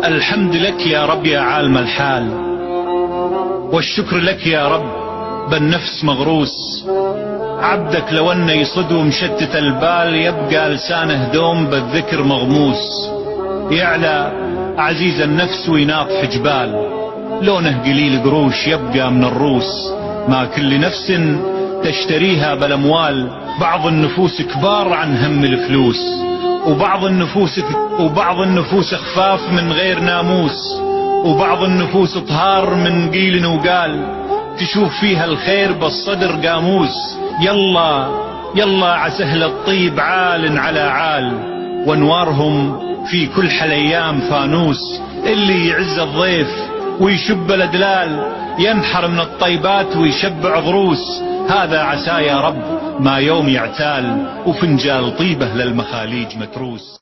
الحمد لك يا رب يا عالم الحال، والشكر لك يا رب بالنفس مغروس. عبدك لو انه يصد ومشتت البال، يبقى لسانه دوم بالذكر مغموس. يعلى عزيز النفس ويناطح جبال، لونه قليل قروش يبقى من الروس. ما كل نفس تشتريها بالاموال، بعض النفوس كبار عن هم الفلوس، وبعض النفوس خفاف من غير ناموس، وبعض النفوس طهار من قيل وقال. تشوف فيها الخير بالصدر قاموس. يلا عسهل الطيب عال على عال، وانوارهم في كل حليام فانوس. اللي يعز الضيف ويشب الادلال، ينحر من الطيبات ويشبع ضروس. هذا عسى يا رب ما يوم يعتال، وفنجال طيبه للمخاليج متروس.